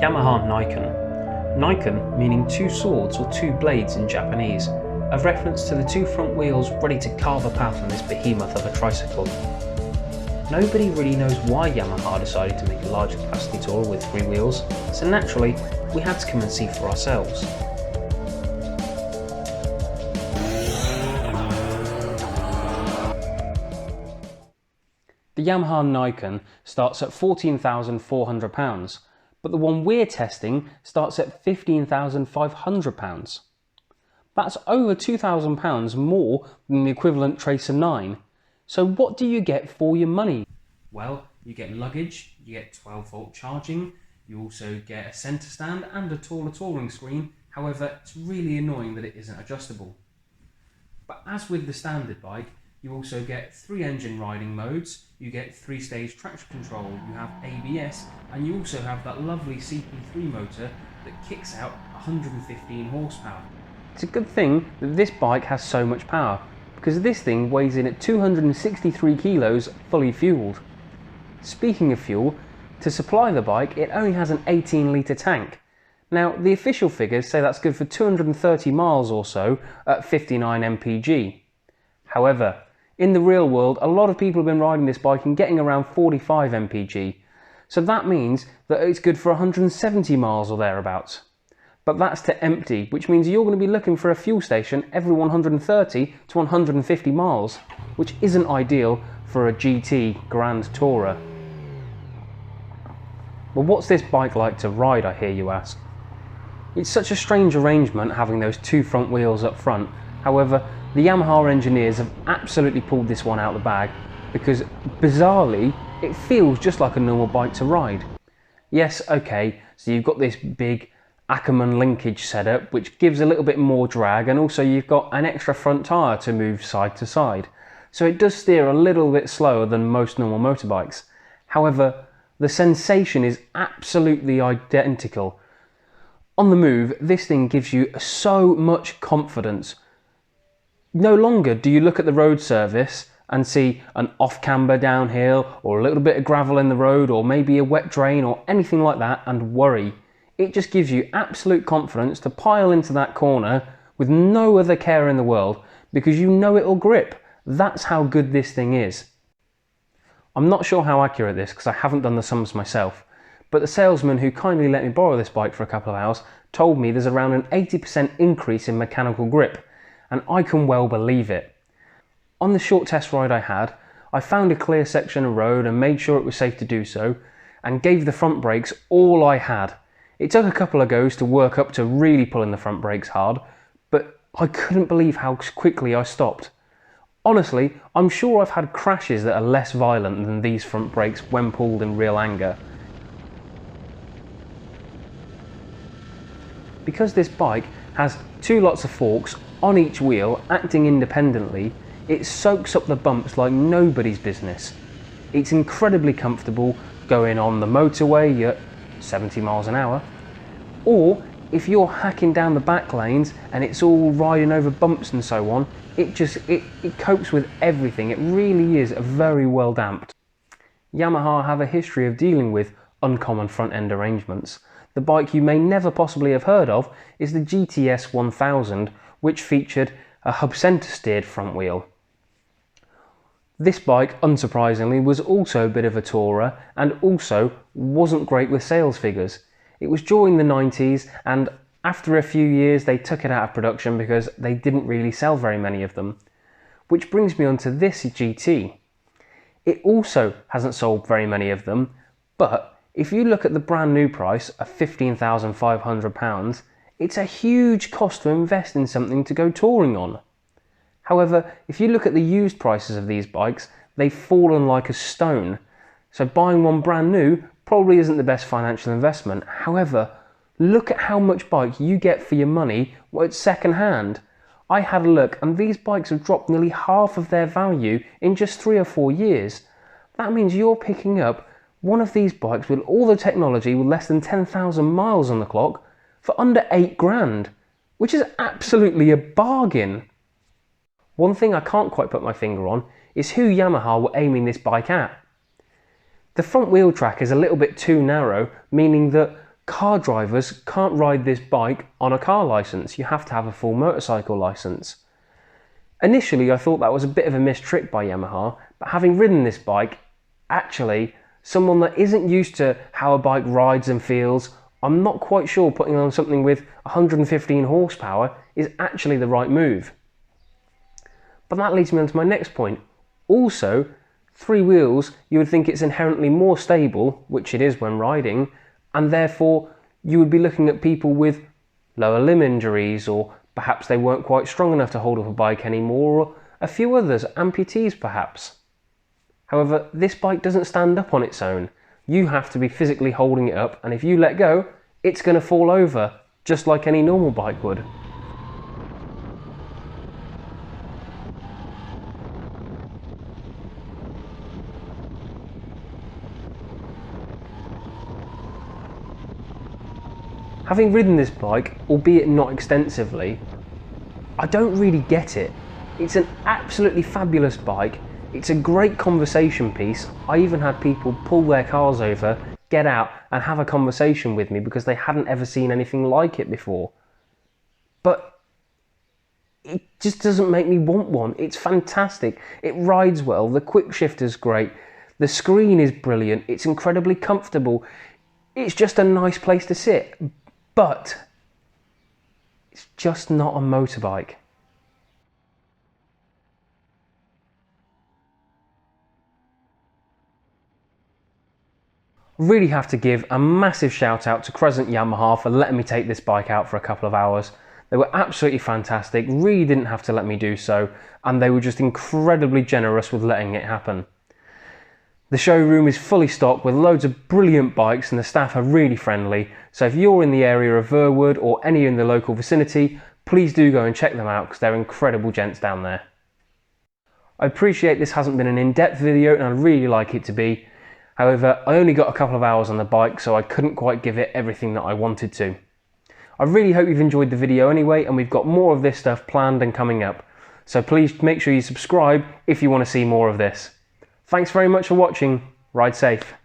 Yamaha Niken. Niken meaning two swords or two blades in Japanese, a reference to the two front wheels ready to carve a path on this behemoth of a tricycle. Nobody really knows why Yamaha decided to make a large capacity tourer with three wheels, so naturally we had to come and see for ourselves. The Yamaha Niken starts at £14,400, but the one we're testing starts at £15,500. That's over £2,000 more than the equivalent Tracer 9. So what do you get for your money? Well, you get luggage, you get 12-volt charging, you also get a centre stand and a taller touring screen. However, it's really annoying that it isn't adjustable. But as with the standard bike, you also get 3 engine riding modes, you get 3-stage traction control, you have ABS, and you also have that lovely Cp3 motor that kicks out 115 horsepower. It's a good thing that this bike has so much power, because this thing weighs in at 263 kilos fully fueled. Speaking of fuel, to supply the bike it only has an 18-litre tank. Now the official figures say that's good for 230 miles or so at 59 mpg. However, in the real world, a lot of people have been riding this bike and getting around 45 mpg, so that means that it's good for 170 miles or thereabouts. But that's to empty, which means you're going to be looking for a fuel station every 130 to 150 miles, which isn't ideal for a GT Grand Tourer. Well, what's this bike like to ride, I hear you ask? It's such a strange arrangement having those two front wheels up front. However, the Yamaha engineers have absolutely pulled this one out of the bag because, bizarrely, it feels just like a normal bike to ride. Yes, okay, so you've got this big Ackerman linkage setup which gives a little bit more drag, and also you've got an extra front tyre to move side to side. So it does steer a little bit slower than most normal motorbikes. However, the sensation is absolutely identical. On the move, this thing gives you so much confidence. No longer do you look at the road surface and see an off-camber downhill or a little bit of gravel in the road or maybe a wet drain or anything like that and worry. It just gives you absolute confidence to pile into that corner with no other care in the world because you know it'll grip. That's how good this thing is. I'm not sure how accurate this because I haven't done the sums myself, but the salesman who kindly let me borrow this bike for a couple of hours told me there's around an 80% increase in mechanical grip. And I can well believe it. On the short test ride I had, I found a clear section of road and made sure it was safe to do so, and gave the front brakes all I had. It took a couple of goes to work up to really pulling the front brakes hard, but I couldn't believe how quickly I stopped. Honestly, I'm sure I've had crashes that are less violent than these front brakes when pulled in real anger. Because this bike has two lots of forks on each wheel acting independently, it soaks up the bumps like nobody's business. It's incredibly comfortable going on the motorway at 70 miles an hour, or if you're hacking down the back lanes and it's all riding over bumps and so on, it copes with everything. It really is very well damped. Yamaha have a history of dealing with uncommon front end arrangements. The bike you may never possibly have heard of is the GTS 1000, which featured a hub centre steered front wheel. This bike, unsurprisingly, was also a bit of a tourer and also wasn't great with sales figures. It was during the 90s, and after a few years they took it out of production because they didn't really sell very many of them. Which brings me on to this GT. It also hasn't sold very many of them, but if you look at the brand new price of £15,500, it's a huge cost to invest in something to go touring on. However, if you look at the used prices of these bikes, they've fallen like a stone. So buying one brand new probably isn't the best financial investment. However, look at how much bike you get for your money at second hand. I had a look and these bikes have dropped nearly half of their value in just 3 or 4 years. That means you're picking up one of these bikes with all the technology with less than 10,000 miles on the clock for under £8,000, which is absolutely a bargain. One thing I can't quite put my finger on is who Yamaha were aiming this bike at. The front wheel track is a little bit too narrow, meaning that car drivers can't ride this bike on a car licence. You have to have a full motorcycle licence. Initially I thought that was a bit of a missed trick by Yamaha, but having ridden this bike, actually, someone that isn't used to how a bike rides and feels, I'm not quite sure putting on something with 115 horsepower is actually the right move. But that leads me on to my next point. Also, 3 wheels, you would think it's inherently more stable, which it is when riding, and therefore you would be looking at people with lower limb injuries, or perhaps they weren't quite strong enough to hold up a bike anymore, or a few others, amputees perhaps. However, this bike doesn't stand up on its own. You have to be physically holding it up, and if you let go, it's going to fall over, just like any normal bike would. Having ridden this bike, albeit not extensively, I don't really get it. It's an absolutely fabulous bike. It's a great conversation piece. I even had people pull their cars over, get out and have a conversation with me because they hadn't ever seen anything like it before. But it just doesn't make me want one. It's fantastic. It rides well. The quick shifter's great. The screen is brilliant. It's incredibly comfortable. It's just a nice place to sit. But it's just not a motorbike. Really have to give a massive shout out to Crescent Yamaha for letting me take this bike out for a couple of hours. They were absolutely fantastic, really didn't have to let me do so, and they were just incredibly generous with letting it happen. The showroom is fully stocked with loads of brilliant bikes and the staff are really friendly, so if you're in the area of Verwood or any in the local vicinity, please do go and check them out because they're incredible gents down there. I appreciate this hasn't been an in-depth video and I'd really like it to be. However, I only got a couple of hours on the bike, so I couldn't quite give it everything that I wanted to. I really hope you've enjoyed the video anyway, and we've got more of this stuff planned and coming up. So please make sure you subscribe if you want to see more of this. Thanks very much for watching. Ride safe.